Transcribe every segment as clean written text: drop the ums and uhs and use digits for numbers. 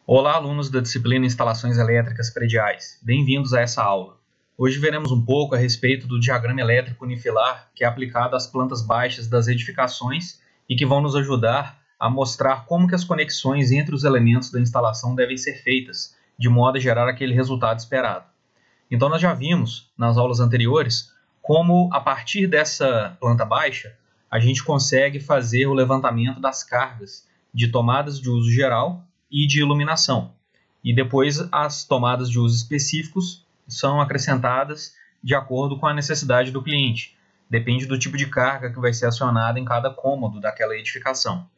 Olá, alunos da disciplina Instalações Elétricas Prediais. Bem-vindos a essa aula. Hoje veremos um pouco a respeito do diagrama elétrico unifilar que é aplicado às plantas baixas das edificações e que vão nos ajudar a mostrar como que as conexões entre os elementos da instalação devem ser feitas, de modo a gerar aquele resultado esperado. Então, nós já vimos nas aulas anteriores como, a partir dessa planta baixa, a gente consegue fazer o levantamento das cargas de tomadas de uso geral e de iluminação. E depois as tomadas de uso específicos são acrescentadas de acordo com a necessidade do cliente. Depende do tipo de carga que vai ser acionada em cada cômodo daquela edificação.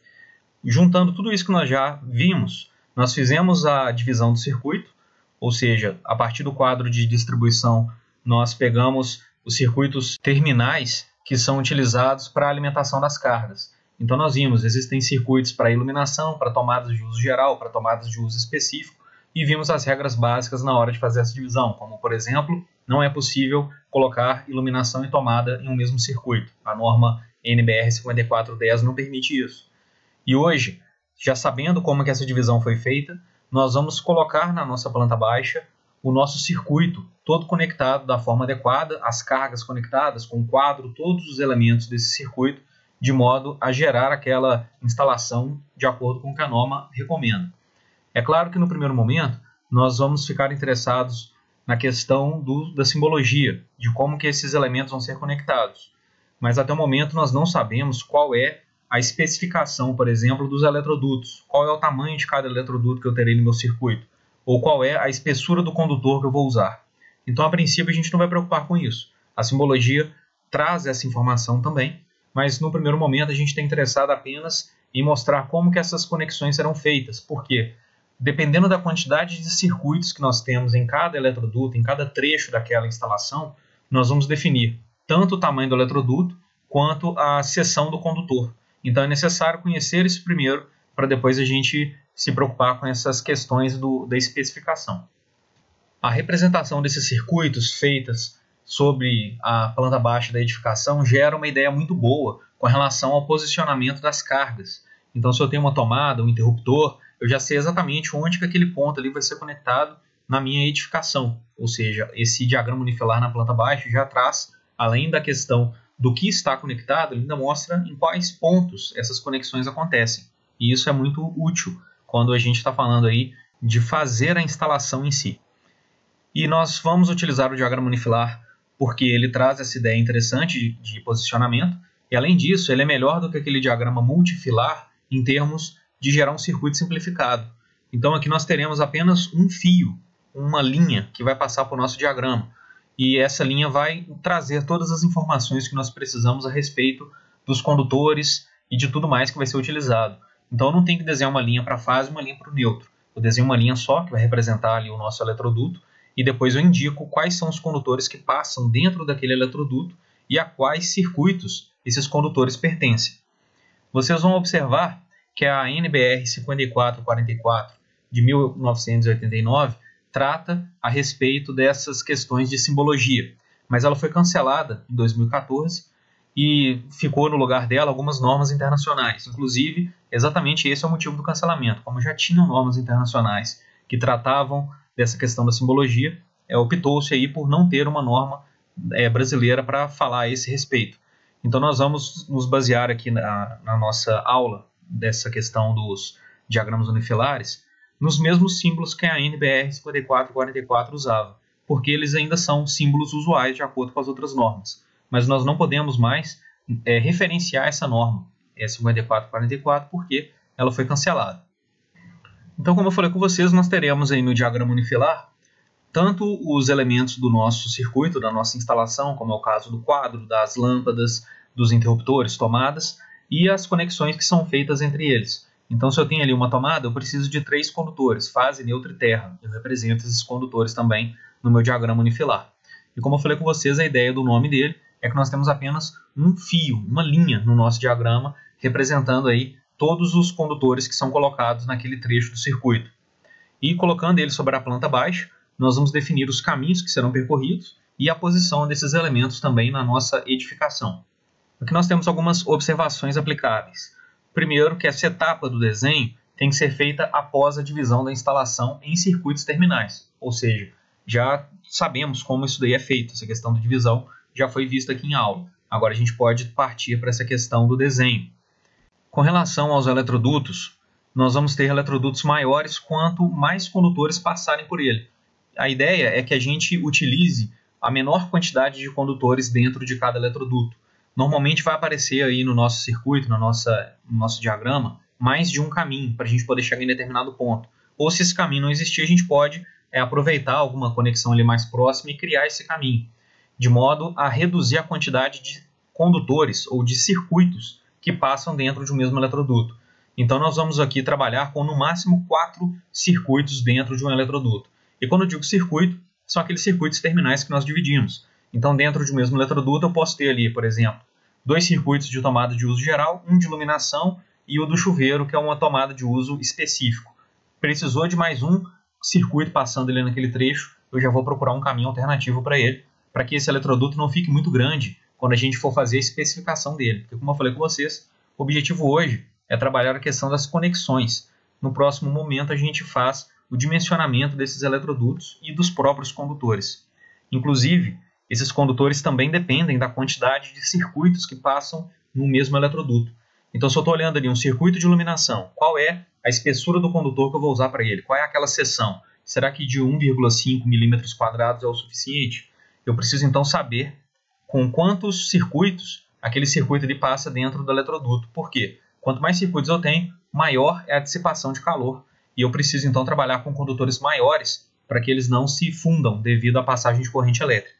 Juntando tudo isso que nós já vimos, nós fizemos a divisão do circuito, ou seja, a partir do quadro de distribuição, nós pegamos os circuitos terminais que são utilizados para a alimentação das cargas. Então nós vimos, existem circuitos para iluminação, para tomadas de uso geral, para tomadas de uso específico, e vimos as regras básicas na hora de fazer essa divisão, como por exemplo, não é possível colocar iluminação e tomada em um mesmo circuito. A norma NBR 5410 não permite isso. E hoje, já sabendo como que essa divisão foi feita, nós vamos colocar na nossa planta baixa o nosso circuito todo conectado da forma adequada, as cargas conectadas com o quadro, todos os elementos desse circuito, de modo a gerar aquela instalação de acordo com o que a norma recomenda. É claro que no primeiro momento nós vamos ficar interessados na questão da simbologia, de como que esses elementos vão ser conectados. Mas até o momento nós não sabemos qual é a especificação, por exemplo, dos eletrodutos, qual é o tamanho de cada eletroduto que eu terei no meu circuito, ou qual é a espessura do condutor que eu vou usar. Então, a princípio, a gente não vai preocupar com isso. A simbologia traz essa informação também, mas no primeiro momento a gente está interessado apenas em mostrar como que essas conexões serão feitas, porque dependendo da quantidade de circuitos que nós temos em cada eletroduto, em cada trecho daquela instalação, nós vamos definir tanto o tamanho do eletroduto quanto a seção do condutor. Então é necessário conhecer isso primeiro para depois a gente se preocupar com essas questões da especificação. A representação desses circuitos feitas sobre a planta baixa da edificação gera uma ideia muito boa com relação ao posicionamento das cargas. Então, se eu tenho uma tomada, um interruptor, eu já sei exatamente onde que aquele ponto ali vai ser conectado na minha edificação. Ou seja, esse diagrama unifilar na planta baixa já traz, além da questão do que está conectado, ele ainda mostra em quais pontos essas conexões acontecem. E isso é muito útil quando a gente está falando aí de fazer a instalação em si. E nós vamos utilizar o diagrama unifilar porque ele traz essa ideia interessante de posicionamento, e além disso, ele é melhor do que aquele diagrama multifilar em termos de gerar um circuito simplificado. Então aqui nós teremos apenas um fio, uma linha que vai passar por nosso diagrama, e essa linha vai trazer todas as informações que nós precisamos a respeito dos condutores e de tudo mais que vai ser utilizado. Então eu não tenho que desenhar uma linha para a fase e uma linha para o neutro. Eu desenho uma linha só, que vai representar ali o nosso eletroduto, e depois eu indico quais são os condutores que passam dentro daquele eletroduto e a quais circuitos esses condutores pertencem. Vocês vão observar que a NBR 5444 de 1989 trata a respeito dessas questões de simbologia, mas ela foi cancelada em 2014 e ficou no lugar dela algumas normas internacionais. Inclusive, exatamente esse é o motivo do cancelamento. Como já tinham normas internacionais que tratavam dessa questão da simbologia, optou-se aí por não ter uma norma brasileira para falar a esse respeito. Então nós vamos nos basear aqui na nossa aula dessa questão dos diagramas unifilares nos mesmos símbolos que a NBR 5444 usava, porque eles ainda são símbolos usuais de acordo com as outras normas. Mas nós não podemos mais referenciar essa norma, 5444, porque ela foi cancelada. Então, como eu falei com vocês, nós teremos aí no diagrama unifilar tanto os elementos do nosso circuito, da nossa instalação, como é o caso do quadro, das lâmpadas, dos interruptores, tomadas, e as conexões que são feitas entre eles. Então, se eu tenho ali uma tomada, eu preciso de 3 condutores, fase, neutro e terra. Eu represento esses condutores também no meu diagrama unifilar. E como eu falei com vocês, a ideia do nome dele é que nós temos apenas um fio, uma linha no nosso diagrama, representando aí todos os condutores que são colocados naquele trecho do circuito. E colocando ele sobre a planta baixa, nós vamos definir os caminhos que serão percorridos e a posição desses elementos também na nossa edificação. Aqui nós temos algumas observações aplicáveis. Primeiro, que essa etapa do desenho tem que ser feita após a divisão da instalação em circuitos terminais, ou seja, já sabemos como isso daí é feito, essa questão de divisão já foi vista aqui em aula. Agora a gente pode partir para essa questão do desenho. Com relação aos eletrodutos, nós vamos ter eletrodutos maiores quanto mais condutores passarem por ele. A ideia é que a gente utilize a menor quantidade de condutores dentro de cada eletroduto. Normalmente vai aparecer aí no nosso circuito, no nosso diagrama, mais de um caminho para a gente poder chegar em determinado ponto. Ou se esse caminho não existir, a gente pode aproveitar alguma conexão ali mais próxima e criar esse caminho, de modo a reduzir a quantidade de condutores ou de circuitos que passam dentro de um mesmo eletroduto. Então nós vamos aqui trabalhar com no máximo 4 circuitos dentro de um eletroduto. E quando eu digo circuito, são aqueles circuitos terminais que nós dividimos. Então dentro de um mesmo eletroduto eu posso ter ali, por exemplo, 2 circuitos de tomada de uso geral, um de iluminação e o do chuveiro, que é uma tomada de uso específico. Precisou de mais um circuito passando ali naquele trecho, eu já vou procurar um caminho alternativo para ele, para que esse eletroduto não fique muito grande quando a gente for fazer a especificação dele. Porque, como eu falei com vocês, o objetivo hoje é trabalhar a questão das conexões. No próximo momento, a gente faz o dimensionamento desses eletrodutos e dos próprios condutores. Inclusive, esses condutores também dependem da quantidade de circuitos que passam no mesmo eletroduto. Então, se eu estou olhando ali um circuito de iluminação, qual é a espessura do condutor que eu vou usar para ele? Qual é aquela seção? Será que de 1,5 milímetros quadrados é o suficiente? Eu preciso, então, saber com quantos circuitos aquele circuito ele passa dentro do eletroduto. Por quê? Quanto mais circuitos eu tenho, maior é a dissipação de calor. E eu preciso, então, trabalhar com condutores maiores para que eles não se fundam devido à passagem de corrente elétrica.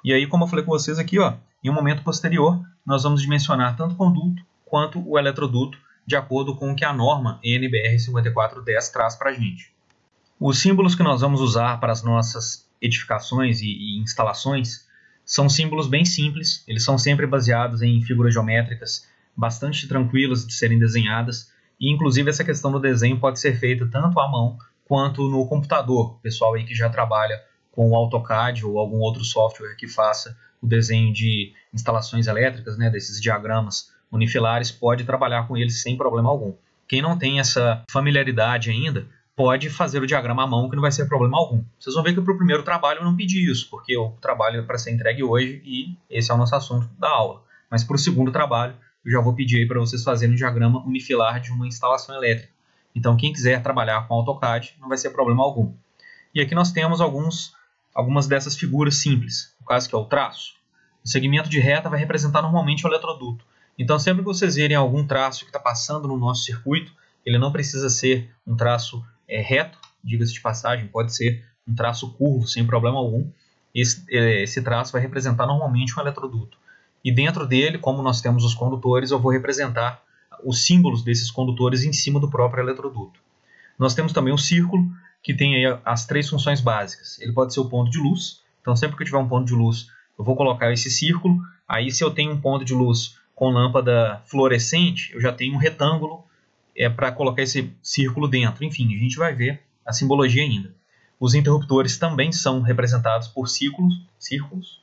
E aí, como eu falei com vocês aqui, em um momento posterior, nós vamos dimensionar tanto o conduto quanto o eletroduto, de acordo com o que a norma NBR 5410 traz para a gente. Os símbolos que nós vamos usar para as nossas edificações e instalações são símbolos bem simples, eles são sempre baseados em figuras geométricas bastante tranquilas de serem desenhadas, e inclusive essa questão do desenho pode ser feita tanto à mão quanto no computador. O pessoal aí que já trabalha com o AutoCAD ou algum outro software que faça o desenho de instalações elétricas, desses diagramas unifilares, pode trabalhar com eles sem problema algum. Quem não tem essa familiaridade ainda, pode fazer o diagrama à mão, que não vai ser problema algum. Vocês vão ver que para o primeiro trabalho eu não pedi isso, porque o trabalho é para ser entregue hoje e esse é o nosso assunto da aula. Mas para o segundo trabalho, eu já vou pedir aí para vocês fazerem um diagrama unifilar de uma instalação elétrica. Então, quem quiser trabalhar com AutoCAD, não vai ser problema algum. E aqui nós temos algumas dessas figuras simples. No caso que é o traço. O segmento de reta vai representar normalmente o eletroduto. Então, sempre que vocês verem algum traço que está passando no nosso circuito, ele não precisa ser um traço reto, diga-se de passagem, pode ser um traço curvo, sem problema algum. Esse traço vai representar normalmente um eletroduto. E dentro dele, como nós temos os condutores, eu vou representar os símbolos desses condutores em cima do próprio eletroduto. Nós temos também o círculo, que tem aí as 3 funções básicas. Ele pode ser o ponto de luz, então sempre que eu tiver um ponto de luz, eu vou colocar esse círculo. Aí, se eu tenho um ponto de luz com lâmpada fluorescente, eu já tenho um retângulo para colocar esse círculo dentro. Enfim, a gente vai ver a simbologia ainda. Os interruptores também são representados por círculos,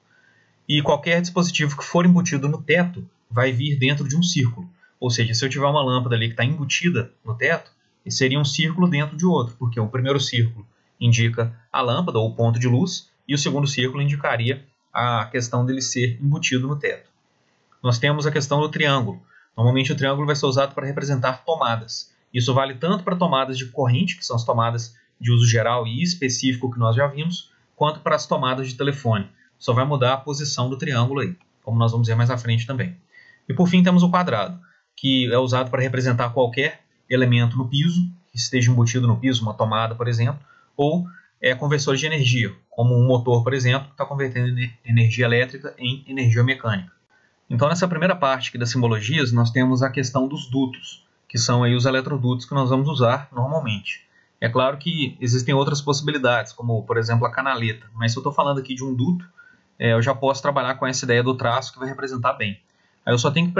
e qualquer dispositivo que for embutido no teto vai vir dentro de um círculo. Ou seja, se eu tiver uma lâmpada ali que está embutida no teto, seria um círculo dentro de outro, porque o primeiro círculo indica a lâmpada ou o ponto de luz, e o segundo círculo indicaria a questão dele ser embutido no teto. Nós temos a questão do triângulo. Normalmente o triângulo vai ser usado para representar tomadas. Isso vale tanto para tomadas de corrente, que são as tomadas de uso geral e específico que nós já vimos, quanto para as tomadas de telefone. Só vai mudar a posição do triângulo aí, como nós vamos ver mais à frente também. E por fim temos o quadrado, que é usado para representar qualquer elemento no piso, que esteja embutido no piso, uma tomada, por exemplo, ou conversores de energia, como um motor, por exemplo, que está convertendo energia elétrica em energia mecânica. Então, nessa primeira parte aqui das simbologias, nós temos a questão dos dutos, que são aí os eletrodutos que nós vamos usar normalmente. É claro que existem outras possibilidades, como, por exemplo, a canaleta, mas se eu estou falando aqui de um duto, eu já posso trabalhar com essa ideia do traço que vai representar bem. Aí eu só tenho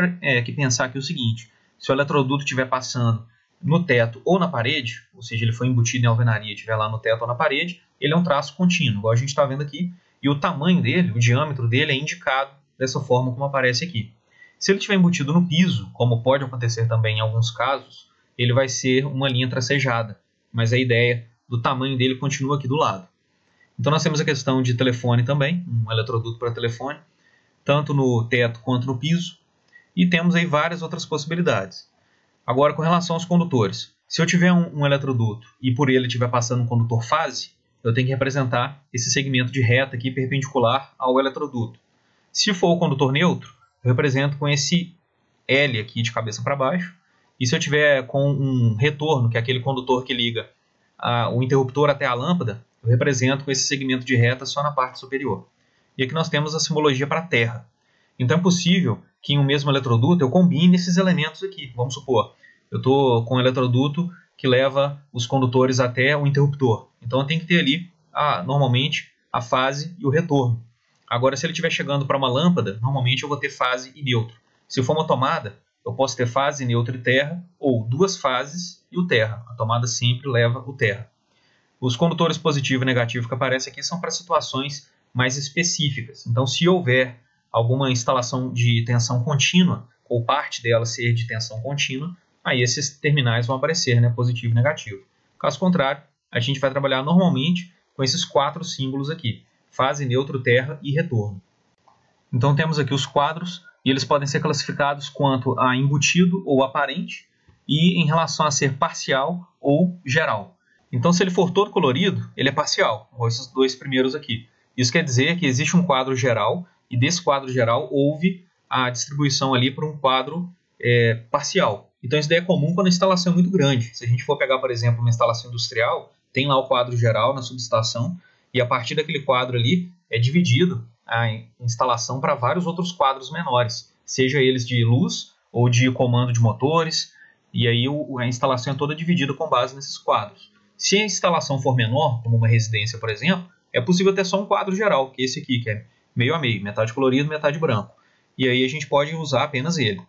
que pensar aqui o seguinte: se o eletroduto estiver passando no teto ou na parede, ou seja, ele foi embutido em alvenaria e estiver lá no teto ou na parede, ele é um traço contínuo, igual a gente está vendo aqui, e o tamanho dele, o diâmetro dele é indicado dessa forma como aparece aqui. Se ele estiver embutido no piso, como pode acontecer também em alguns casos, ele vai ser uma linha tracejada, mas a ideia do tamanho dele continua aqui do lado. Então nós temos a questão de telefone também, um eletroduto para telefone, tanto no teto quanto no piso, e temos aí várias outras possibilidades. Agora, com relação aos condutores, se eu tiver um eletroduto e por ele estiver passando um condutor fase, eu tenho que representar esse segmento de reta aqui perpendicular ao eletroduto. Se for o condutor neutro, eu represento com esse L aqui de cabeça para baixo, e se eu tiver com um retorno, que é aquele condutor que liga o interruptor até a lâmpada, eu represento com esse segmento de reta só na parte superior. E aqui nós temos a simbologia para a terra. Então é possível que em um mesmo eletroduto eu combine esses elementos aqui. Vamos supor, eu estou com um eletroduto que leva os condutores até o interruptor. Então eu tenho que ter ali, normalmente, a fase e o retorno. Agora, se ele estiver chegando para uma lâmpada, normalmente eu vou ter fase e neutro. Se for uma tomada, eu posso ter fase, neutro e terra, ou duas fases e o terra. A tomada sempre leva o terra. Os condutores positivo e negativo que aparecem aqui são para situações mais específicas. Então, se houver alguma instalação de tensão contínua, ou parte dela ser de tensão contínua, aí esses terminais vão aparecer, né, positivo e negativo. Caso contrário, a gente vai trabalhar normalmente com esses 4 símbolos aqui: fase, neutro, terra e retorno. Então temos aqui os quadros, e eles podem ser classificados quanto a embutido ou aparente, e em relação a ser parcial ou geral. Então, se ele for todo colorido, ele é parcial, ou esses 2 primeiros aqui. Isso quer dizer que existe um quadro geral, e desse quadro geral houve a distribuição ali para um quadro parcial. Então isso daí é comum quando a instalação é muito grande. Se a gente for pegar, por exemplo, uma instalação industrial, tem lá o quadro geral na subestação, e a partir daquele quadro ali é dividido a instalação para vários outros quadros menores, seja eles de luz ou de comando de motores, e aí a instalação é toda dividida com base nesses quadros. Se a instalação for menor, como uma residência, por exemplo, é possível ter só um quadro geral, que é esse aqui, que é meio a meio, metade colorido, metade branco. E aí a gente pode usar apenas ele.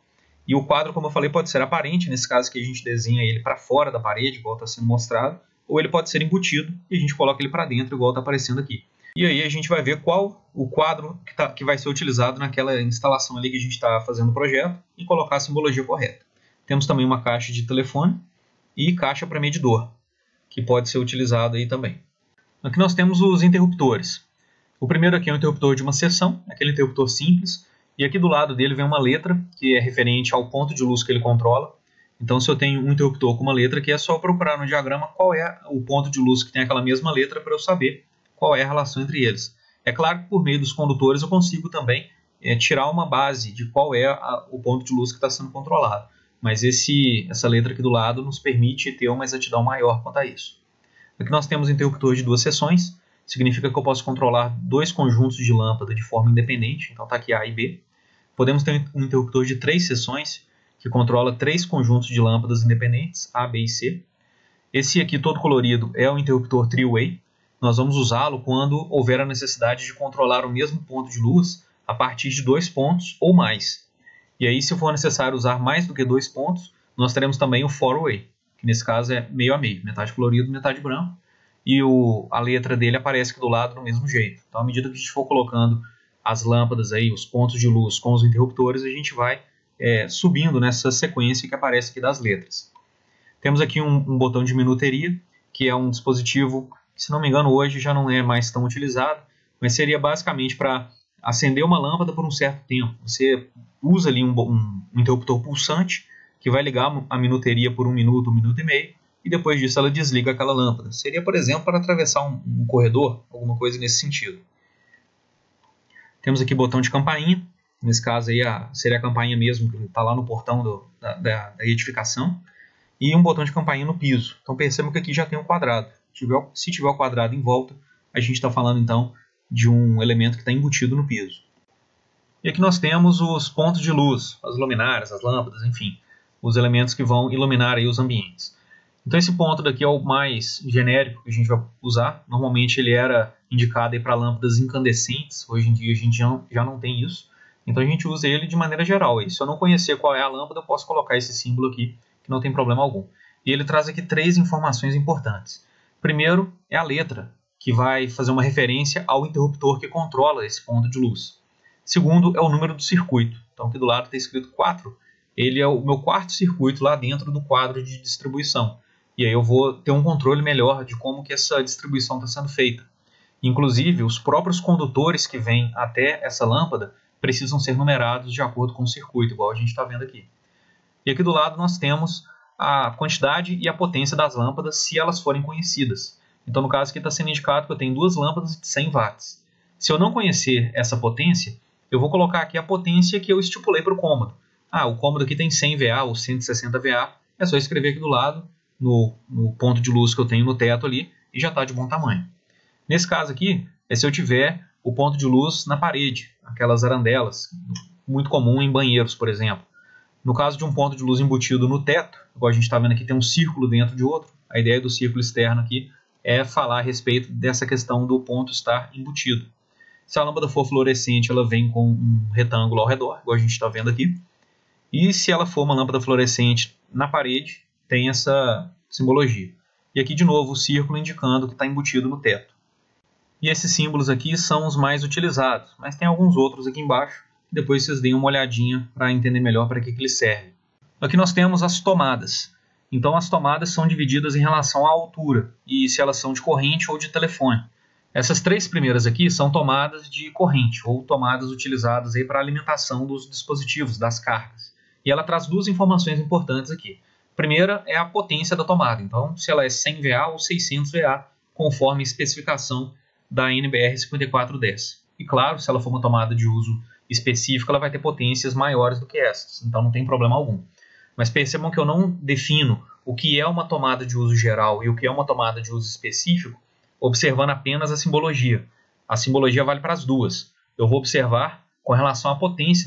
E o quadro, como eu falei, pode ser aparente, nesse caso que a gente desenha ele para fora da parede, igual está sendo mostrado, ou ele pode ser embutido e a gente coloca ele para dentro, igual está aparecendo aqui. E aí a gente vai ver qual o quadro que vai ser utilizado naquela instalação ali que a gente está fazendo o projeto e colocar a simbologia correta. Temos também uma caixa de telefone e caixa para medidor, que pode ser utilizado aí também. Aqui nós temos os interruptores. O primeiro aqui é um interruptor de uma seção, aquele interruptor simples, e aqui do lado dele vem uma letra que é referente ao ponto de luz que ele controla. Então, se eu tenho um interruptor com uma letra aqui, é só procurar no diagrama qual é o ponto de luz que tem aquela mesma letra para eu saber qual é a relação entre eles. É claro que por meio dos condutores eu consigo também tirar uma base de qual é o ponto de luz que está sendo controlado. Mas essa letra aqui do lado nos permite ter uma exatidão maior quanto a isso. Aqui nós temos interruptor de 2 seções, significa que eu posso controlar 2 conjuntos de lâmpada de forma independente, então está aqui A e B. Podemos ter um interruptor de 3 seções, que controla 3 conjuntos de lâmpadas independentes, A, B e C. Esse aqui todo colorido é o interruptor three-way. Nós vamos usá-lo quando houver a necessidade de controlar o mesmo ponto de luz a partir de 2 pontos ou mais. E aí, se for necessário usar mais do que 2 pontos, nós teremos também o four-way, que nesse caso é meio a meio, metade colorido, metade branco. E a letra dele aparece aqui do lado do mesmo jeito. Então, à medida que a gente for colocando as lâmpadas aí, os pontos de luz com os interruptores, a gente vai subindo nessa sequência que aparece aqui das letras. Temos aqui um botão de minuteria, que é um dispositivo que, se não me engano, hoje já não é mais tão utilizado, mas seria basicamente para acender uma lâmpada por um certo tempo. Você usa ali um interruptor pulsante que vai ligar a minuteria por 1 minuto, 1 minuto e meio, e depois disso ela desliga aquela lâmpada. Seria, por exemplo, para atravessar um corredor, alguma coisa nesse sentido. Temos aqui botão de campainha, nesse caso aí seria a campainha mesmo, que está lá no portão da edificação, e um botão de campainha no piso. Então percebam que aqui já tem um quadrado. Se tiver o quadrado em volta, a gente está falando então de um elemento que está embutido no piso. E aqui nós temos os pontos de luz, as luminárias, as lâmpadas, enfim, os elementos que vão iluminar aí os ambientes. Então esse ponto daqui é o mais genérico que a gente vai usar. Normalmente ele era indicado para lâmpadas incandescentes, hoje em dia a gente já não tem isso. Então a gente usa ele de maneira geral. E se eu não conhecer qual é a lâmpada, eu posso colocar esse símbolo aqui, que não tem problema algum. E ele traz aqui 3 informações importantes. Primeiro é a letra, que vai fazer uma referência ao interruptor que controla esse ponto de luz. Segundo é o número do circuito. Então aqui do lado está escrito 4. ele é o meu quarto circuito lá dentro do quadro de distribuição. E aí eu vou ter um controle melhor de como que essa distribuição está sendo feita. Inclusive, os próprios condutores que vêm até essa lâmpada precisam ser numerados de acordo com o circuito, igual a gente está vendo aqui. E aqui do lado nós temos a quantidade e a potência das lâmpadas, se elas forem conhecidas. Então, no caso aqui está sendo indicado que eu tenho duas lâmpadas de 100 watts. Se eu não conhecer essa potência, eu vou colocar aqui a potência que eu estipulei para o cômodo. O cômodo aqui tem 100 VA ou 160 VA, é só escrever aqui do lado, no ponto de luz que eu tenho no teto ali, e já está de bom tamanho. Nesse caso aqui, é se eu tiver o ponto de luz na parede, aquelas arandelas, muito comum em banheiros, por exemplo. No caso de um ponto de luz embutido no teto, igual a gente está vendo aqui, tem um círculo dentro de outro. A ideia do círculo externo aqui é falar a respeito dessa questão do ponto estar embutido. Se a lâmpada for fluorescente, ela vem com um retângulo ao redor, igual a gente está vendo aqui. E se ela for uma lâmpada fluorescente na parede, tem essa simbologia. E aqui de novo o círculo indicando que está embutido no teto. E esses símbolos aqui são os mais utilizados, mas tem alguns outros aqui embaixo. Depois vocês deem uma olhadinha para entender melhor para que eles servem. Aqui nós temos as tomadas. Então as tomadas são divididas em relação à altura e se elas são de corrente ou de telefone. Essas três primeiras aqui são tomadas de corrente ou tomadas utilizadas aí para alimentação dos dispositivos, das cargas. E ela traz duas informações importantes aqui. A primeira é a potência da tomada. Então, se ela é 100 VA ou 600 VA, conforme a especificação da NBR 5410. E claro, se ela for uma tomada de uso específico, ela vai ter potências maiores do que essas. Então, não tem problema algum. Mas percebam que eu não defino o que é uma tomada de uso geral e o que é uma tomada de uso específico, observando apenas a simbologia. A simbologia vale para as duas. Eu vou observar com relação à potência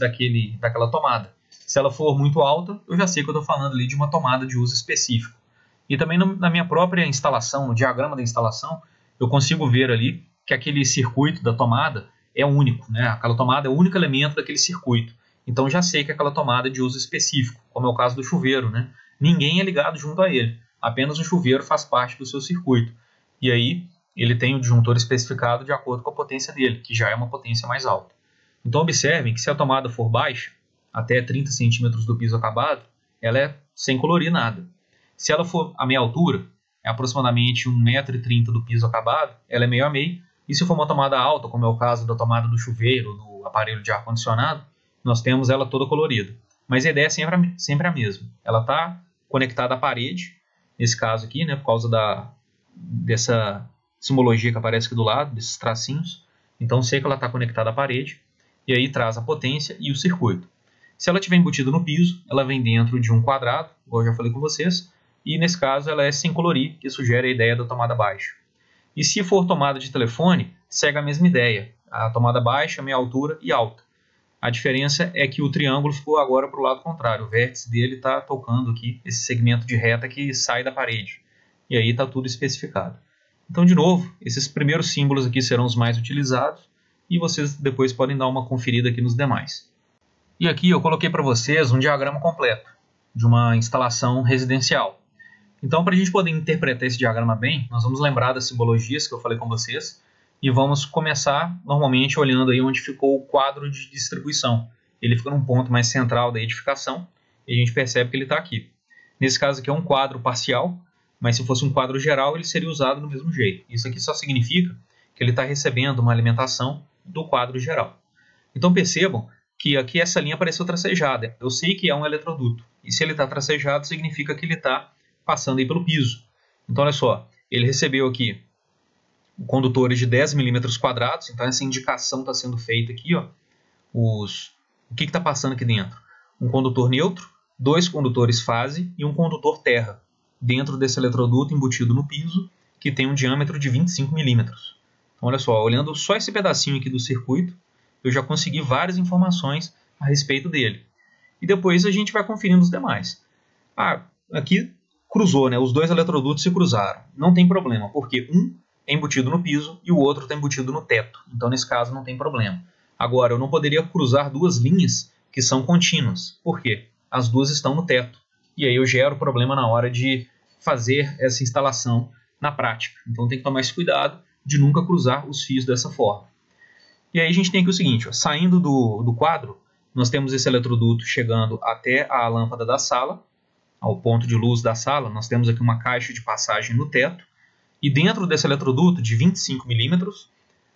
daquela tomada. Se ela for muito alta, eu já sei que eu estou falando ali de uma tomada de uso específico. E também na minha própria instalação, no diagrama da instalação, eu consigo ver ali que aquele circuito da tomada é único, né? Aquela tomada é o único elemento daquele circuito. Então já sei que é aquela tomada de uso específico, como é o caso do chuveiro, né? Ninguém é ligado junto a ele, apenas o chuveiro faz parte do seu circuito. E aí ele tem o disjuntor especificado de acordo com a potência dele, que já é uma potência mais alta. Então observem que se a tomada for baixa, até 30 centímetros do piso acabado, ela é sem colorir nada. Se ela for a meia altura, é aproximadamente 1,30 m do piso acabado, ela é meio a meio. E se for uma tomada alta, como é o caso da tomada do chuveiro, do aparelho de ar-condicionado, nós temos ela toda colorida. Mas a ideia é sempre a mesma. Ela está conectada à parede, nesse caso aqui, né, por causa dessa simbologia que aparece aqui do lado, desses tracinhos. Então sei que ela está conectada à parede, e aí traz a potência e o circuito. Se ela estiver embutida no piso, ela vem dentro de um quadrado, como eu já falei com vocês, e nesse caso ela é sem colorir, que sugere a ideia da tomada baixa. E se for tomada de telefone, segue a mesma ideia, a tomada baixa, meia altura e alta. A diferença é que o triângulo ficou agora para o lado contrário, o vértice dele está tocando aqui, esse segmento de reta que sai da parede, e aí está tudo especificado. Então, de novo, esses primeiros símbolos aqui serão os mais utilizados, e vocês depois podem dar uma conferida aqui nos demais. E aqui eu coloquei para vocês um diagrama completo de uma instalação residencial. Então, para a gente poder interpretar esse diagrama bem, nós vamos lembrar das simbologias que eu falei com vocês e vamos começar normalmente olhando aí onde ficou o quadro de distribuição. Ele fica num ponto mais central da edificação e a gente percebe que ele está aqui. Nesse caso aqui é um quadro parcial, mas se fosse um quadro geral ele seria usado do mesmo jeito. Isso aqui só significa que ele está recebendo uma alimentação do quadro geral. Então percebam que aqui essa linha apareceu tracejada. Eu sei que é um eletroduto. E se ele está tracejado, significa que ele está passando aí pelo piso. Então, olha só. Ele recebeu aqui condutores de 10 milímetros quadrados. Então, essa indicação está sendo feita aqui. Ó, o que está passando aqui dentro? Um condutor neutro, 2 condutores fase e um condutor terra. Dentro desse eletroduto embutido no piso, que tem um diâmetro de 25 milímetros. Então, olha só. Olhando só esse pedacinho aqui do circuito, eu já consegui várias informações a respeito dele. E depois a gente vai conferindo os demais. Aqui cruzou, né? Os dois eletrodutos se cruzaram. Não tem problema, porque um é embutido no piso e o outro está embutido no teto. Então, nesse caso, não tem problema. Agora, eu não poderia cruzar duas linhas que são contínuas. Por quê? As duas estão no teto. E aí eu gero problema na hora de fazer essa instalação na prática. Então, tem que tomar esse cuidado de nunca cruzar os fios dessa forma. E aí a gente tem aqui o seguinte, ó, saindo do quadro, nós temos esse eletroduto chegando até a lâmpada da sala, ao ponto de luz da sala. Nós temos aqui uma caixa de passagem no teto, e dentro desse eletroduto de 25 milímetros,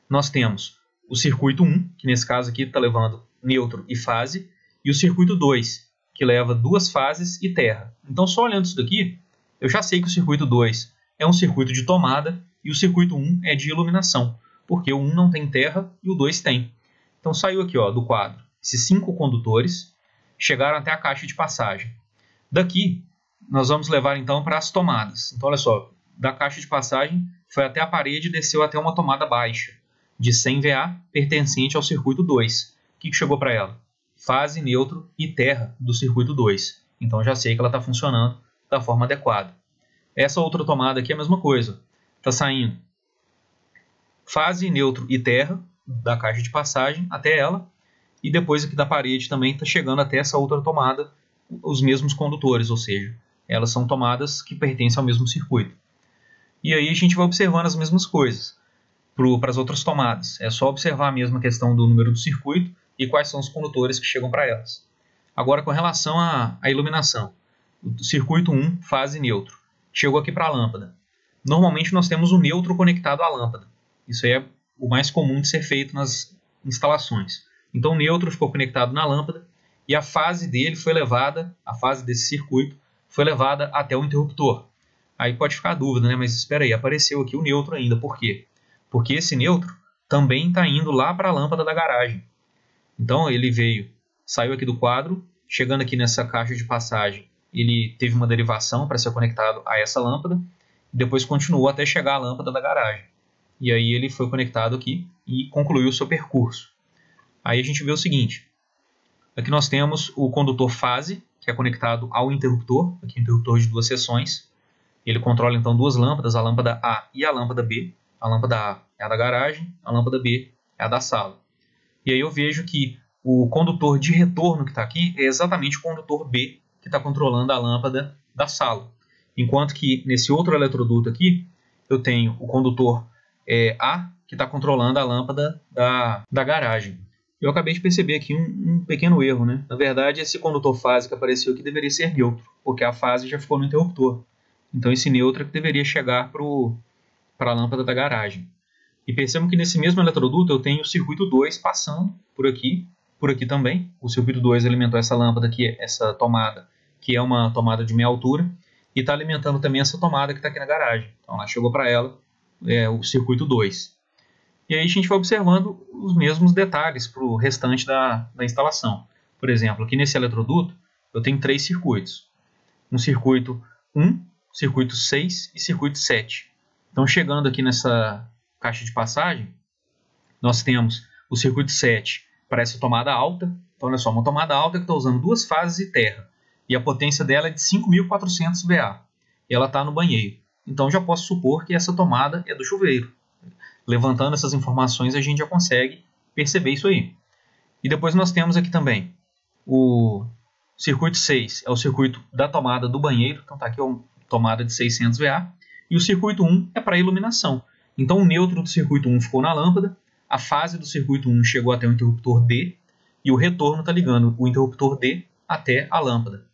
nós temos o circuito 1, que nesse caso aqui está levando nêutron e fase, e o circuito 2, que leva duas fases e terra. Então, só olhando isso daqui, eu já sei que o circuito 2 é um circuito de tomada e o circuito 1 é de iluminação, porque o 1 não tem terra e o 2 tem. Então, saiu aqui do quadro. Esses 5 condutores chegaram até a caixa de passagem. Daqui, nós vamos levar então para as tomadas. Então, olha só, da caixa de passagem foi até a parede e desceu até uma tomada baixa, de 100 VA, pertencente ao circuito 2. O que chegou para ela? Fase, nêutron e terra do circuito 2. Então, já sei que ela está funcionando da forma adequada. Essa outra tomada aqui é a mesma coisa. Está saindo fase, nêutron e terra da caixa de passagem até ela. E depois aqui da parede também está chegando até essa outra tomada os mesmos condutores, ou seja, elas são tomadas que pertencem ao mesmo circuito. E aí a gente vai observando as mesmas coisas para as outras tomadas. É só observar a mesma questão do número do circuito e quais são os condutores que chegam para elas. Agora, com relação à iluminação, o circuito 1, fase nêutron, chegou aqui para a lâmpada. Normalmente nós temos o nêutron conectado à lâmpada. Isso aí é o mais comum de ser feito nas instalações. Então o nêutron ficou conectado na lâmpada e a fase dele foi levada, a fase desse circuito, foi levada até o interruptor. Aí pode ficar a dúvida, né? Mas espera aí, apareceu aqui o nêutron ainda. Por quê? Porque esse nêutron também está indo lá para a lâmpada da garagem. Então ele saiu aqui do quadro, chegando aqui nessa caixa de passagem, ele teve uma derivação para ser conectado a essa lâmpada, depois continuou até chegar à lâmpada da garagem. E aí ele foi conectado aqui e concluiu o seu percurso. Aí a gente vê o seguinte, aqui nós temos o condutor fase, que é conectado ao interruptor, aqui interruptor de 2 seções. Ele controla então 2 lâmpadas, a lâmpada A e a lâmpada B. A lâmpada A é a da garagem, a lâmpada B é a da sala. E aí eu vejo que o condutor de retorno que está aqui é exatamente o condutor B, que está controlando a lâmpada da sala. Enquanto que nesse outro eletroduto aqui, eu tenho o condutor A, que está controlando a lâmpada da garagem. Eu acabei de perceber aqui um pequeno erro, né? Na verdade, esse condutor fase que apareceu aqui deveria ser neutro, porque a fase já ficou no interruptor. Então esse neutro é que deveria chegar para a lâmpada da garagem. E percebam que nesse mesmo eletroduto eu tenho o circuito 2 passando por aqui também. O circuito 2 alimentou essa lâmpada aqui, essa tomada, que é uma tomada de meia altura, e está alimentando também essa tomada que está aqui na garagem. Então ela chegou para ela o circuito 2. E aí a gente vai observando os mesmos detalhes para o restante da instalação. Por exemplo, aqui nesse eletroduto eu tenho 3 circuitos. Um circuito 1, circuito 6 e circuito 7. Então chegando aqui nessa caixa de passagem, nós temos o circuito 7 para essa tomada alta. Então olha só, uma tomada alta que está usando 2 fases e terra. E a potência dela é de 5.400 VA. E ela está no banheiro. Então já posso supor que essa tomada é do chuveiro. Levantando essas informações a gente já consegue perceber isso aí. E depois nós temos aqui também o circuito 6, é o circuito da tomada do banheiro. Então está aqui uma tomada de 600 VA. E o circuito 1 é para iluminação. Então o nêutron do circuito 1 ficou na lâmpada, a fase do circuito 1 chegou até o interruptor D, e o retorno está ligando o interruptor D até a lâmpada.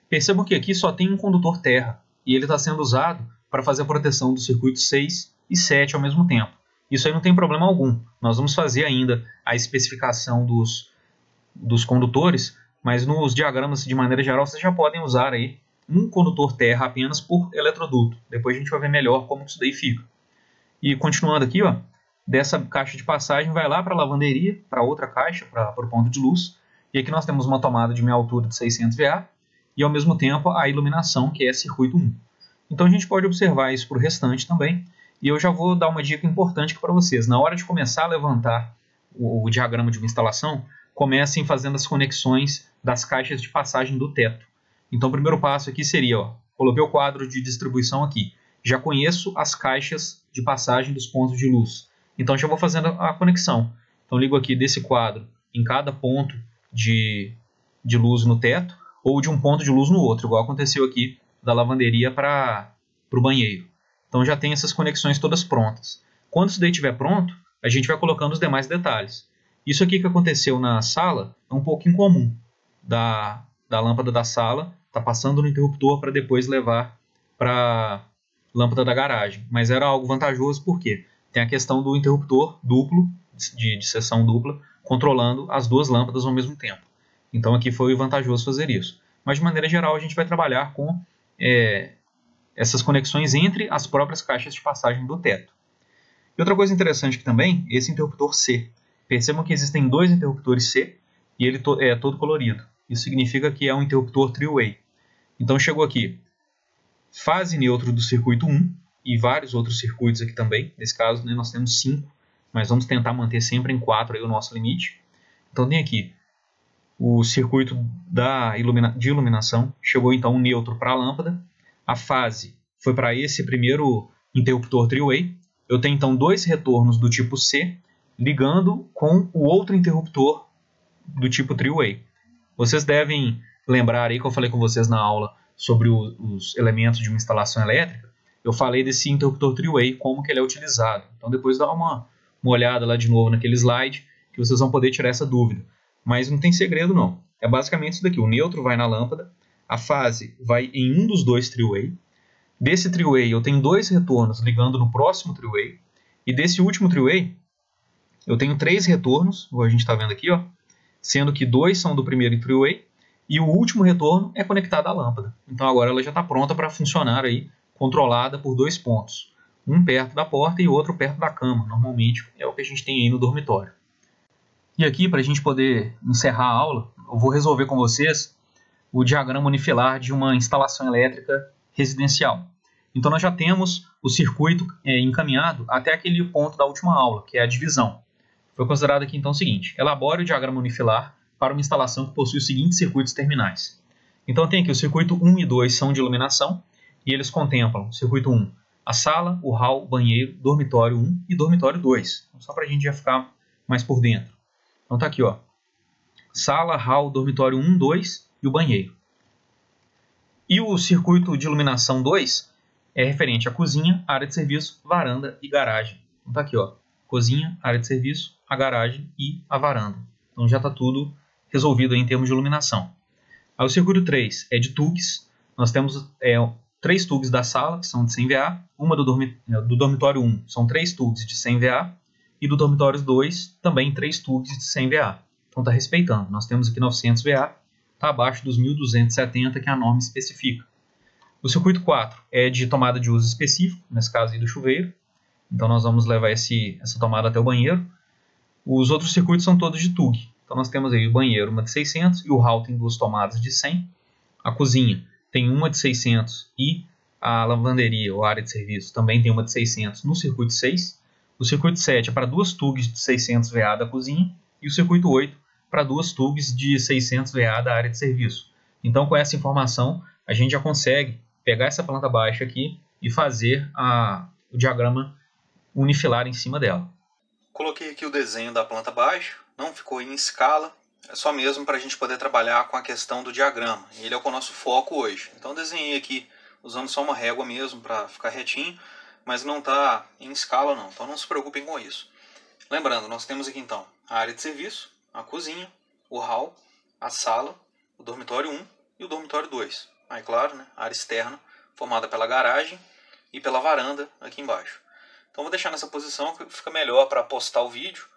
Percebam que aqui só tem um condutor terra, e ele está sendo usado para fazer a proteção dos circuitos 6 e 7 ao mesmo tempo. Isso aí não tem problema algum. Nós vamos fazer ainda a especificação dos condutores, mas nos diagramas, de maneira geral, vocês já podem usar aí um condutor terra apenas por eletroduto. Depois a gente vai ver melhor como isso daí fica. E continuando aqui, dessa caixa de passagem vai lá para a lavanderia, para outra caixa, para o ponto de luz. E aqui nós temos uma tomada de meia altura de 600 VA e ao mesmo tempo a iluminação, que é circuito 1. Então a gente pode observar isso para o restante também. E eu já vou dar uma dica importante aqui para vocês. Na hora de começar a levantar o diagrama de uma instalação, comecem fazendo as conexões das caixas de passagem do teto. Então o primeiro passo aqui seria, coloquei o quadro de distribuição aqui. Já conheço as caixas de passagem dos pontos de luz. Então já vou fazendo a conexão. Então ligo aqui desse quadro em cada ponto de luz no teto, ou de um ponto de luz no outro, igual aconteceu aqui da lavanderia para o banheiro. Então já tem essas conexões todas prontas. Quando isso daí estiver pronto, a gente vai colocando os demais detalhes. Isso aqui que aconteceu na sala é um pouco incomum da lâmpada da sala, está passando no interruptor para depois levar para a lâmpada da garagem. Mas era algo vantajoso porque tem a questão do interruptor duplo, de seção dupla, controlando as duas lâmpadas ao mesmo tempo. Então aqui foi vantajoso fazer isso. Mas de maneira geral a gente vai trabalhar com essas conexões entre as próprias caixas de passagem do teto. E outra coisa interessante aqui também, esse interruptor C. Percebam que existem dois interruptores C e ele é todo colorido. Isso significa que é um interruptor three-way. Então chegou aqui, fase neutro do circuito 1 e vários outros circuitos aqui também. Nesse caso, né, nós temos 5, mas vamos tentar manter sempre em 4 aí o nosso limite. Então tem aqui o circuito de iluminação, chegou então um neutro para a lâmpada. A fase foi para esse primeiro interruptor three-way. Eu tenho então dois retornos do tipo C ligando com o outro interruptor do tipo three-way. Vocês devem lembrar aí que eu falei com vocês na aula sobre os elementos de uma instalação elétrica. Eu falei desse interruptor three-way, como que ele é utilizado. Então depois dá uma olhada lá de novo naquele slide que vocês vão poder tirar essa dúvida. Mas não tem segredo não. É basicamente isso daqui. O neutro vai na lâmpada, a fase vai em um dos dois three-way. Desse three-way eu tenho dois retornos ligando no próximo three-way. E desse último three-way eu tenho 3 retornos, como a gente está vendo aqui, ó, sendo que 2 são do primeiro three-way e o último retorno é conectado à lâmpada. Então agora ela já está pronta para funcionar aí, controlada por 2 pontos. Um perto da porta e outro perto da cama. Normalmente é o que a gente tem aí no dormitório. E aqui, para a gente poder encerrar a aula, eu vou resolver com vocês o diagrama unifilar de uma instalação elétrica residencial. Então nós já temos o circuito encaminhado até aquele ponto da última aula, que é a divisão. Foi considerado aqui então o seguinte: elabore o diagrama unifilar para uma instalação que possui os seguintes circuitos terminais. Então tem aqui o circuito 1 e 2 são de iluminação, e eles contemplam o circuito 1, a sala, o hall, banheiro, dormitório 1 e dormitório 2. Então, só para a gente já ficar mais por dentro. Então tá aqui, ó, sala, hall, dormitório 1, 2 e o banheiro. E o circuito de iluminação 2 é referente à cozinha, área de serviço, varanda e garagem. Então tá aqui, ó, cozinha, área de serviço, a garagem e a varanda. Então já está tudo resolvido aí em termos de iluminação. Aí o circuito 3 é de tugs. Nós temos 3 tugs da sala, que são de 100 VA. Uma do dormitório 1 são 3 tugs de 100 VA. E do dormitório 2 também 3 tugs de 100 VA. Então está respeitando. Nós temos aqui 900 VA, está abaixo dos 1270 que a norma especifica. O circuito 4 é de tomada de uso específico, nesse caso aí do chuveiro. Então nós vamos levar essa tomada até o banheiro. Os outros circuitos são todos de TUG. Então nós temos aí o banheiro, uma de 600, e o hall tem 2 tomadas de 100. A cozinha tem uma de 600 e a lavanderia, ou área de serviço, também tem uma de 600 no circuito 6. O circuito 7 é para 2 TUGs de 600 VA da cozinha e o circuito 8 para 2 TUGs de 600 VA da área de serviço. Então com essa informação a gente já consegue pegar essa planta baixa aqui e fazer o diagrama unifilar em cima dela. Coloquei aqui o desenho da planta baixa, não ficou em escala, é só mesmo para a gente poder trabalhar com a questão do diagrama. Ele é o nosso foco hoje. Então desenhei aqui usando só uma régua mesmo para ficar retinho, mas não está em escala não, então não se preocupem com isso. Lembrando, nós temos aqui então a área de serviço, a cozinha, o hall, a sala, o dormitório 1 e o dormitório 2. Aí claro, né, a área externa formada pela garagem e pela varanda aqui embaixo. Então vou deixar nessa posição que fica melhor para postar o vídeo,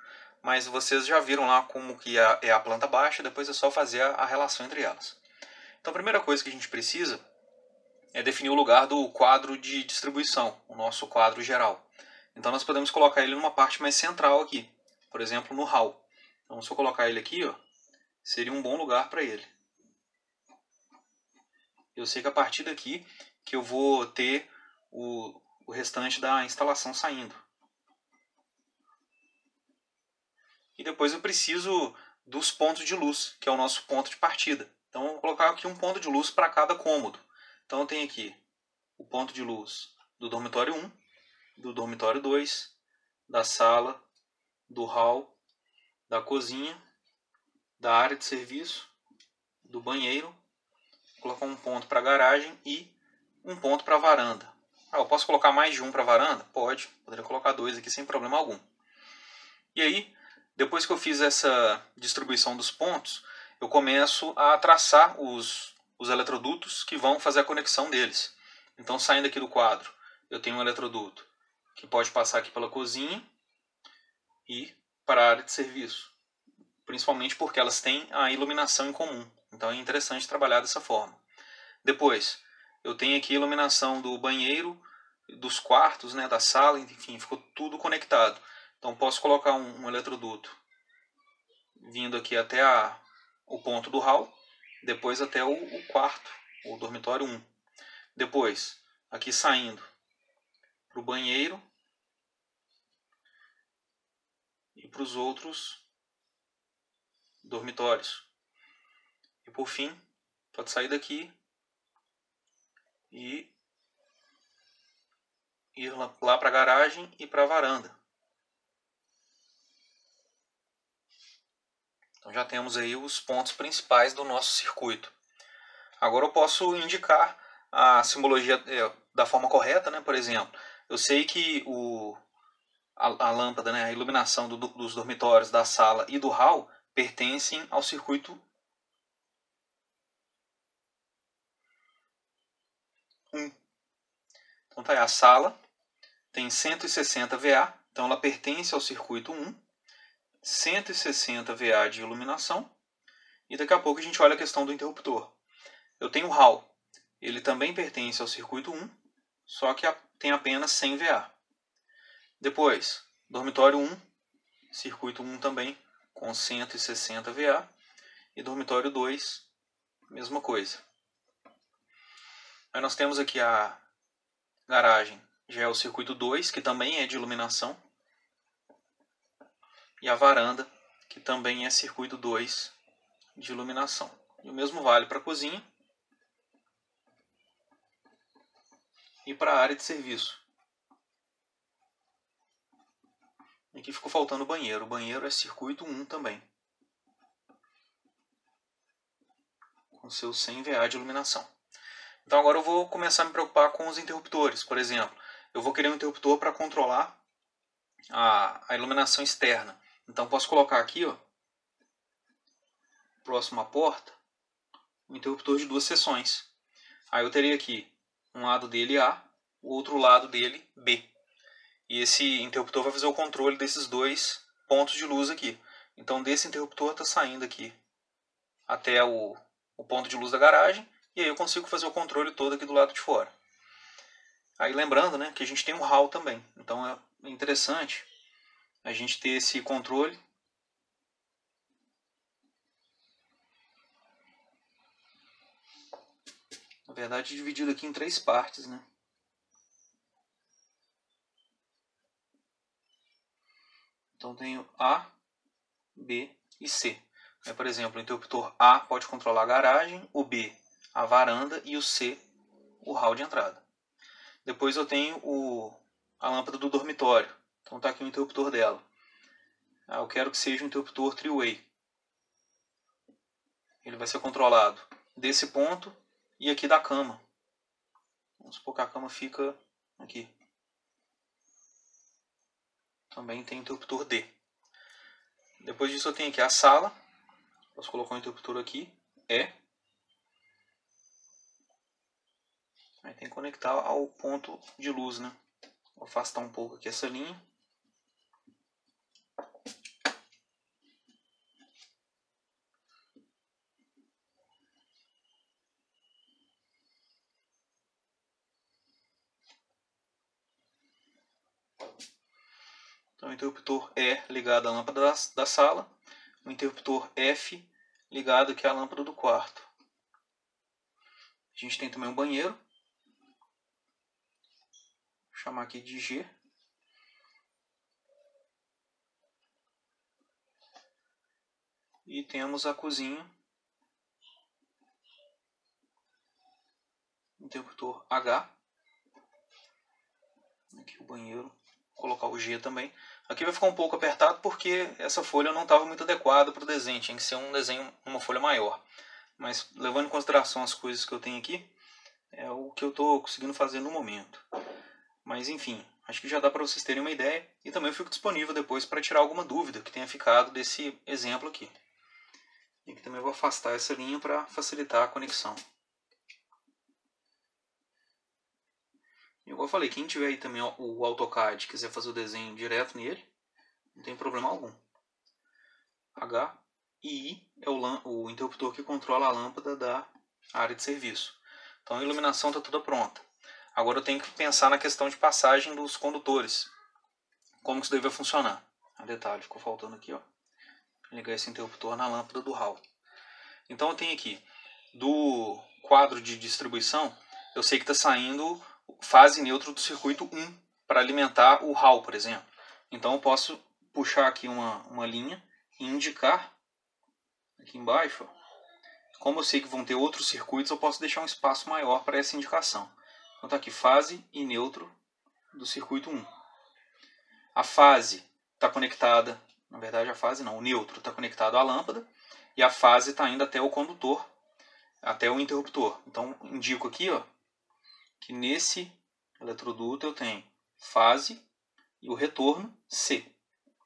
mas vocês já viram lá como que é a planta baixa, depois é só fazer a relação entre elas. Então a primeira coisa que a gente precisa é definir o lugar do quadro de distribuição, o nosso quadro geral. Então nós podemos colocar ele numa parte mais central aqui, por exemplo no hall. Então se eu colocar ele aqui, ó, seria um bom lugar para ele. Eu sei que a partir daqui que eu vou ter o restante da instalação saindo. E depois eu preciso dos pontos de luz, que é o nosso ponto de partida. Então eu vou colocar aqui um ponto de luz para cada cômodo. Então eu tenho aqui o ponto de luz do dormitório 1, do dormitório 2, da sala, do hall, da cozinha, da área de serviço, do banheiro. Vou colocar um ponto para a garagem e um ponto para a varanda. Eu posso colocar mais de um para a varanda? Pode. Poderia colocar 2 aqui sem problema algum. E aí, Depois que eu fiz essa distribuição dos pontos, eu começo a traçar os eletrodutos que vão fazer a conexão deles. Então, saindo aqui do quadro, eu tenho um eletroduto que pode passar aqui pela cozinha e para a área de serviço, principalmente porque elas têm a iluminação em comum. Então é interessante trabalhar dessa forma. Depois, eu tenho aqui a iluminação do banheiro, dos quartos, né, da sala, enfim, ficou tudo conectado. Então posso colocar um eletroduto vindo aqui até o ponto do hall, depois até o quarto, o dormitório 1. Depois, aqui saindo para o banheiro e para os outros dormitórios. E por fim, pode sair daqui e ir lá para a garagem e para a varanda. Então já temos aí os pontos principais do nosso circuito. Agora eu posso indicar a simbologia da forma correta, né? Por exemplo, eu sei que a lâmpada, né, a iluminação dos dormitórios, da sala e do hall pertencem ao circuito 1. Então tá aí, a sala tem 160 VA, então ela pertence ao circuito 1, 160 VA de iluminação, e daqui a pouco a gente olha a questão do interruptor. Eu tenho o hall, ele também pertence ao circuito 1, só que tem apenas 100 VA. Depois, dormitório 1, circuito 1 também, com 160 VA, e dormitório 2, mesma coisa. Aí nós temos aqui a garagem, já é o circuito 2, que também é de iluminação, e a varanda, que também é circuito 2 de iluminação. E o mesmo vale para a cozinha e para a área de serviço. E aqui ficou faltando o banheiro. O banheiro é circuito 1 também, com seus 100 VA de iluminação. Então agora eu vou começar a me preocupar com os interruptores. Por exemplo, eu vou querer um interruptor para controlar a iluminação externa. Então posso colocar aqui, ó, próximo à porta, um interruptor de 2 seções. Aí eu teria aqui um lado dele A, o outro lado dele B. E esse interruptor vai fazer o controle desses 2 pontos de luz aqui. Então desse interruptor está saindo aqui até o ponto de luz da garagem, e aí eu consigo fazer o controle todo aqui do lado de fora. Aí lembrando, né, que a gente tem um hall também. Então é interessante a gente ter esse controle na verdade dividido aqui em 3 partes, né? Então tenho A, B e C. Aí, por exemplo, o interruptor A pode controlar a garagem, o B a varanda e o C o hall de entrada. Depois eu tenho a lâmpada do dormitório. Então está aqui o interruptor dela. Eu quero que seja um interruptor three-way. Ele vai ser controlado desse ponto e aqui da cama. Vamos supor que a cama fica aqui. Também tem interruptor D. Depois disso eu tenho aqui a sala. Posso colocar um interruptor aqui, E. Aí tem que conectar ao ponto de luz, né? Vou afastar um pouco aqui essa linha. Então o interruptor E ligado à lâmpada da sala. O interruptor F ligado aqui à lâmpada do quarto. A gente tem também um banheiro. Vou chamar aqui de G. E temos a cozinha. Interruptor H. Aqui o banheiro. Vou colocar o G também. Aqui vai ficar um pouco apertado porque essa folha não estava muito adequada para o desenho. Tinha que ser um desenho, uma folha maior. Mas levando em consideração as coisas que eu tenho aqui, é o que eu estou conseguindo fazer no momento. Mas enfim, Acho que já dá para vocês terem uma ideia. E também eu fico disponível depois para tirar alguma dúvida que tenha ficado desse exemplo aqui. E aqui também eu vou afastar essa linha para facilitar a conexão. Igual eu falei, quem tiver aí também o AutoCAD e quiser fazer o desenho direto nele, não tem problema algum. H e I é o interruptor que controla a lâmpada da área de serviço. Então a iluminação está toda pronta. Agora eu tenho que pensar na questão de passagem dos condutores. Como que isso daí vai funcionar? Um detalhe, ficou faltando aqui, ó. Ligar esse interruptor na lâmpada do hall. Então eu tenho aqui, do quadro de distribuição, eu sei que está saindo fase neutro do circuito 1 para alimentar o hall, por exemplo. Então eu posso puxar aqui uma linha e indicar aqui embaixo. Como eu sei que vão ter outros circuitos, eu posso deixar um espaço maior para essa indicação. Então está aqui fase e neutro do circuito 1. A fase está conectada, na verdade a fase não, o neutro está conectado à lâmpada e a fase está indo até o condutor, até o interruptor. Então indico aqui, ó, que nesse eletroduto eu tenho fase e o retorno C.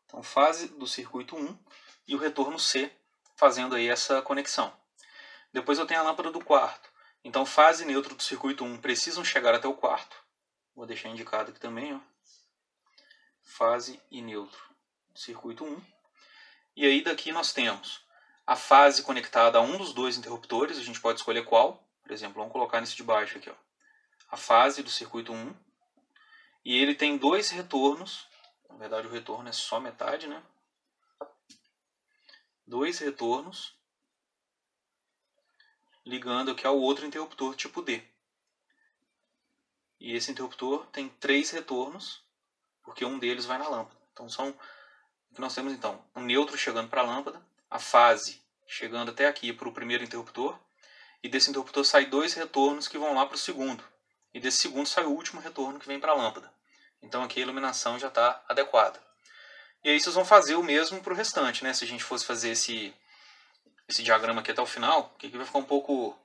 Então fase do circuito 1 e o retorno C fazendo aí essa conexão. Depois eu tenho a lâmpada do quarto. Então fase e neutro do circuito 1 precisam chegar até o quarto. Vou deixar indicado aqui também, ó. Fase e neutro do circuito 1. E aí daqui nós temos a fase conectada a um dos dois interruptores, a gente pode escolher qual. Por exemplo, vamos colocar nesse de baixo aqui, ó. A fase do circuito 1. E ele tem dois retornos. Na verdade o retorno é só metade, né? Dois retornos ligando aqui ao outro interruptor tipo D. E esse interruptor tem 3 retornos, porque um deles vai na lâmpada. Então o que nós temos então? Um neutro chegando para a lâmpada, a fase chegando até aqui para o primeiro interruptor, e desse interruptor sai 2 retornos que vão lá para o segundo. E desse segundo sai o último retorno que vem para a lâmpada. Então aqui a iluminação já está adequada. E aí vocês vão fazer o mesmo para o restante, né? Se a gente fosse fazer esse diagrama aqui até o final, que aqui vai ficar um pouco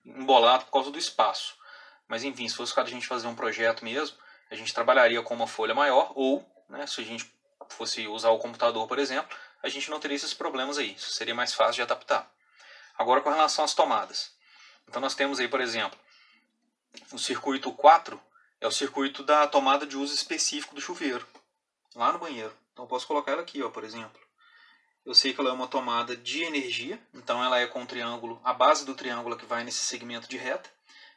embolado por causa do espaço. Mas enfim, se fosse o caso de a gente fazer um projeto mesmo, a gente trabalharia com uma folha maior, ou, né, se a gente fosse usar o computador, por exemplo, a gente não teria esses problemas aí. Isso seria mais fácil de adaptar. Agora com relação às tomadas. Então nós temos aí, por exemplo, o circuito 4 é o circuito da tomada de uso específico do chuveiro, lá no banheiro. Então eu posso colocar ela aqui, ó, por exemplo. Eu sei que ela é uma tomada de energia, então ela é com um triângulo, a base do triângulo que vai nesse segmento de reta.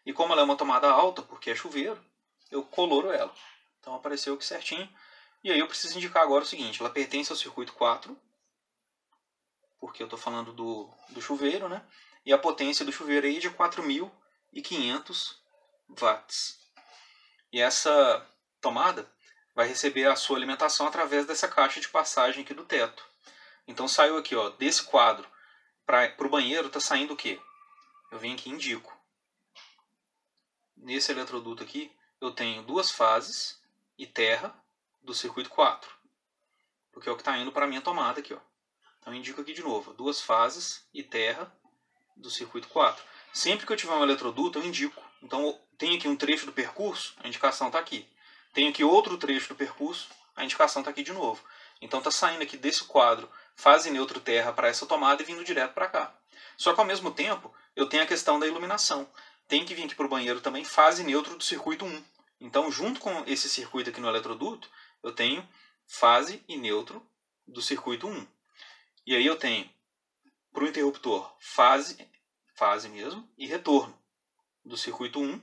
E como ela é uma tomada alta, porque é chuveiro, eu coloro ela. Então apareceu aqui certinho. E aí eu preciso indicar agora o seguinte, ela pertence ao circuito 4, porque eu estou falando do chuveiro, né? E a potência do chuveiro aí é de 4.500 watts. E essa tomada vai receber a sua alimentação através dessa caixa de passagem aqui do teto. Então saiu aqui, ó, desse quadro para o banheiro está saindo o quê? Eu venho aqui e indico. Nesse eletroduto aqui eu tenho 2 fases e terra do circuito 4. Porque é o que está indo para a minha tomada aqui, ó. Então eu indico aqui de novo, 2 fases e terra do circuito 4. Sempre que eu tiver um eletroduto eu indico. Então tem aqui um trecho do percurso, a indicação está aqui. Tem aqui outro trecho do percurso, a indicação está aqui de novo. Então está saindo aqui desse quadro fase neutro terra para essa tomada e vindo direto para cá. Só que ao mesmo tempo eu tenho a questão da iluminação. Tem que vir aqui para o banheiro também fase neutro do circuito 1. Então junto com esse circuito aqui no eletroduto, eu tenho fase e neutro do circuito 1. E aí eu tenho para o interruptor fase mesmo e retorno do circuito 1.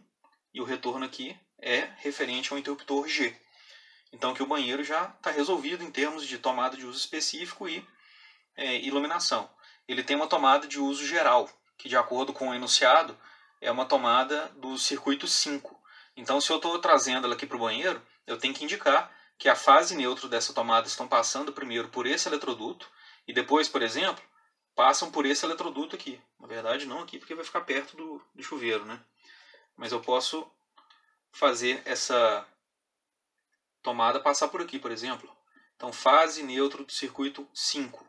E o retorno aqui é referente ao interruptor G. Então que o banheiro já está resolvido em termos de tomada de uso específico e iluminação. Ele tem uma tomada de uso geral, que de acordo com o enunciado é uma tomada do circuito 5. Então se eu estou trazendo ela aqui para o banheiro, eu tenho que indicar que a fase neutro dessa tomada estão passando primeiro por esse eletroduto e depois, por exemplo, passam por esse eletroduto aqui. Na verdade não aqui porque vai ficar perto do chuveiro, né? Mas eu posso fazer essa tomada passar por aqui, por exemplo. Então fase neutro do circuito 5.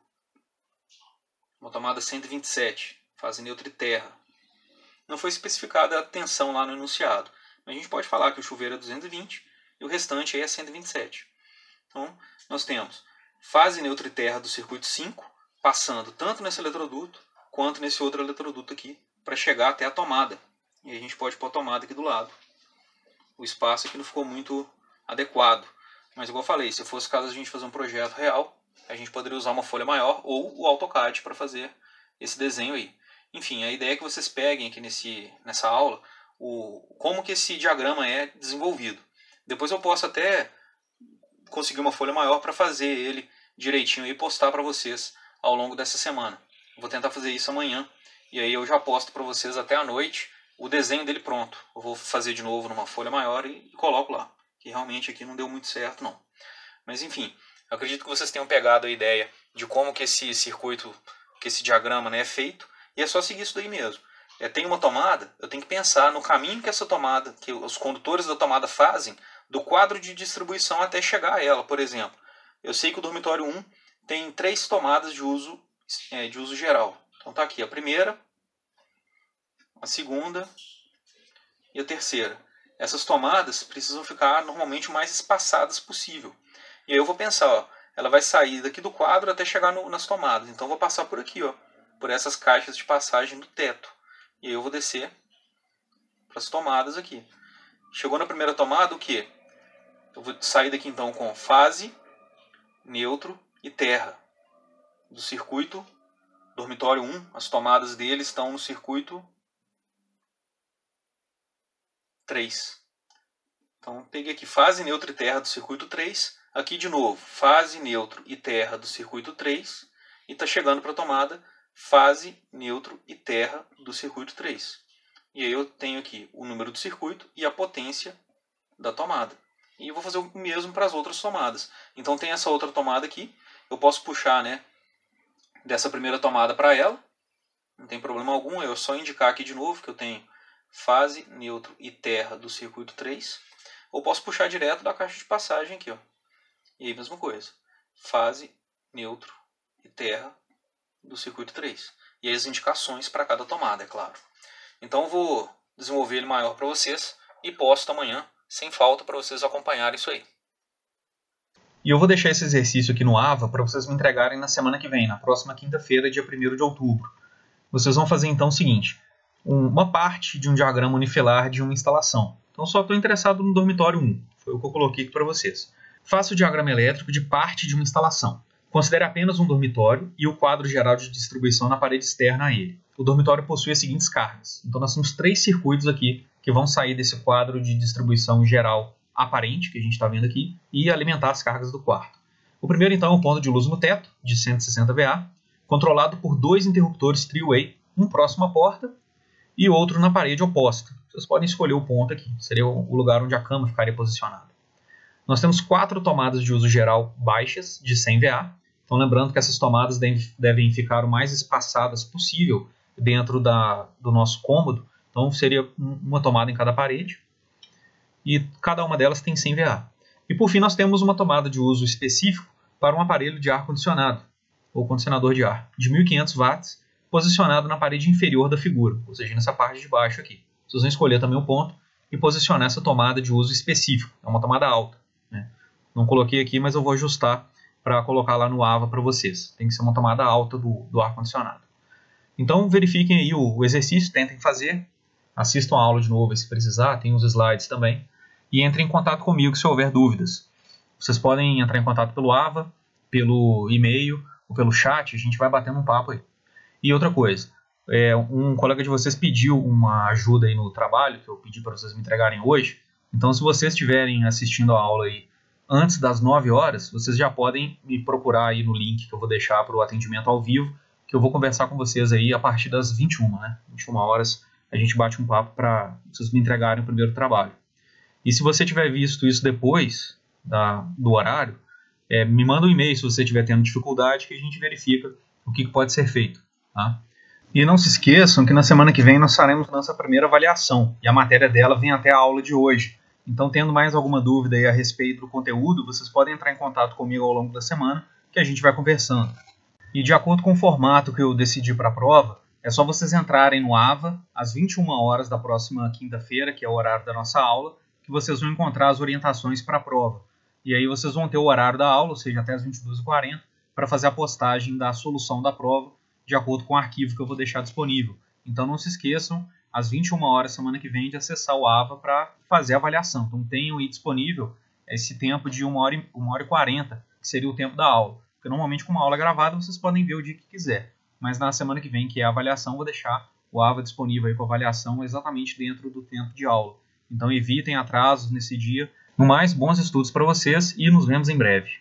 Uma tomada 127, fase neutra e terra. Não foi especificada a tensão lá no enunciado, mas a gente pode falar que o chuveiro é 220 e o restante aí é 127. Então, nós temos fase neutra e terra do circuito 5, passando tanto nesse eletroduto quanto nesse outro eletroduto aqui, para chegar até a tomada. E a gente pode pôr a tomada aqui do lado. O espaço aqui não ficou muito adequado. Mas igual eu falei, se fosse caso a gente fazer um projeto real, a gente poderia usar uma folha maior ou o AutoCAD para fazer esse desenho aí. Enfim, a ideia é que vocês peguem aqui nessa aula como que esse diagrama é desenvolvido. Depois eu posso até conseguir uma folha maior para fazer ele direitinho e postar para vocês ao longo dessa semana. Vou tentar fazer isso amanhã e aí eu já posto para vocês até à noite o desenho dele pronto. Eu vou fazer de novo numa folha maior e coloco lá, que realmente aqui não deu muito certo não. Mas enfim, eu acredito que vocês tenham pegado a ideia de como que esse circuito, que esse diagrama, né, é feito, e é só seguir isso daí mesmo. Tem uma tomada, eu tenho que pensar no caminho que essa tomada, que os condutores da tomada fazem, do quadro de distribuição até chegar a ela. Por exemplo, eu sei que o dormitório 1 tem 3 tomadas de uso geral. Então tá aqui a primeira, a segunda e a terceira. Essas tomadas precisam ficar normalmente o mais espaçadas possível. E aí eu vou pensar, ó, ela vai sair daqui do quadro até chegar nas tomadas. Então eu vou passar por aqui, ó, por essas caixas de passagem do teto. E aí eu vou descer para as tomadas aqui. Chegou na primeira tomada, o que? Eu vou sair daqui então com fase, neutro e terra. Do circuito dormitório 1, as tomadas dele estão no circuito 3. Então peguei aqui fase, neutro e terra do circuito 3. Aqui de novo, fase, neutro e terra do circuito 3. E está chegando para a tomada fase, neutro e terra do circuito 3. E aí eu tenho aqui o número do circuito e a potência da tomada. E eu vou fazer o mesmo para as outras tomadas. Então tem essa outra tomada aqui. Eu posso puxar, né, dessa primeira tomada para ela. Não tem problema algum. Eu só indicar aqui de novo que eu tenho fase, neutro e terra do circuito 3. Ou posso puxar direto da caixa de passagem aqui, ó. E aí mesma coisa. Fase, neutro e terra do circuito 3. E as indicações para cada tomada, é claro. Então eu vou desenvolver ele maior para vocês e posto amanhã, sem falta, para vocês acompanharem isso aí. E eu vou deixar esse exercício aqui no AVA para vocês me entregarem na semana que vem, na próxima quinta-feira, dia 1º de outubro. Vocês vão fazer então o seguinte, uma parte de um diagrama unifilar de uma instalação. Então só estou interessado no dormitório 1, foi o que eu coloquei aqui para vocês. Faça o diagrama elétrico de parte de uma instalação. Considere apenas um dormitório e o quadro geral de distribuição na parede externa a ele. O dormitório possui as seguintes cargas. Então nós temos 3 circuitos aqui que vão sair desse quadro de distribuição geral aparente, que a gente está vendo aqui, e alimentar as cargas do quarto. O primeiro então é um ponto de luz no teto, de 160 VA, controlado por 2 interruptores three-way, um próximo à porta e outro na parede oposta. Vocês podem escolher o ponto aqui, seria o lugar onde a cama ficaria posicionada. Nós temos 4 tomadas de uso geral baixas, de 100 VA. Então lembrando que essas tomadas devem ficar o mais espaçadas possível dentro do nosso cômodo. Então seria uma tomada em cada parede. E cada uma delas tem 100 VA. E por fim nós temos uma tomada de uso específico para um aparelho de ar-condicionado, ou condicionador de ar, de 1500 watts, posicionado na parede inferior da figura, ou seja, nessa parte de baixo aqui. Vocês vão escolher também o ponto e posicionar essa tomada de uso específico. É uma tomada alta, né? Não coloquei aqui, mas eu vou ajustar para colocar lá no AVA para vocês. Tem que ser uma tomada alta do ar-condicionado. Então verifiquem aí o exercício, tentem fazer. Assistam a aula de novo se precisar, tem os slides também. E entrem em contato comigo se houver dúvidas. Vocês podem entrar em contato pelo AVA, pelo e-mail ou pelo chat, a gente vai batendo um papo aí. E outra coisa, um colega de vocês pediu uma ajuda aí no trabalho, que eu pedi para vocês me entregarem hoje. Então se vocês estiverem assistindo a aula aí antes das 9 horas, vocês já podem me procurar aí no link que eu vou deixar para o atendimento ao vivo, que eu vou conversar com vocês aí a partir das 21, né? 21 horas a gente bate um papo para vocês me entregarem o primeiro trabalho. E se você tiver visto isso depois do horário, me manda um e-mail se você estiver tendo dificuldade, que a gente verifica o que pode ser feito. Tá? E não se esqueçam que na semana que vem nós faremos nossa primeira avaliação, e a matéria dela vem até a aula de hoje. Então, tendo mais alguma dúvida aí a respeito do conteúdo, vocês podem entrar em contato comigo ao longo da semana, que a gente vai conversando. E de acordo com o formato que eu decidi para a prova, é só vocês entrarem no AVA às 21 horas da próxima quinta-feira, que é o horário da nossa aula, que que vocês vão encontrar as orientações para a prova. E aí vocês vão ter o horário da aula, ou seja, até as 22h40, para fazer a postagem da solução da prova, de acordo com o arquivo que eu vou deixar disponível. Então não se esqueçam, às 21 horas semana que vem, de acessar o AVA para fazer a avaliação. Então tenham aí disponível esse tempo de 1h40, que seria o tempo da aula. Porque normalmente com uma aula gravada vocês podem ver o dia que quiser. Mas na semana que vem, que é a avaliação, eu vou deixar o AVA disponível aí para avaliação exatamente dentro do tempo de aula. Então evitem atrasos nesse dia. No mais, bons estudos para vocês e nos vemos em breve.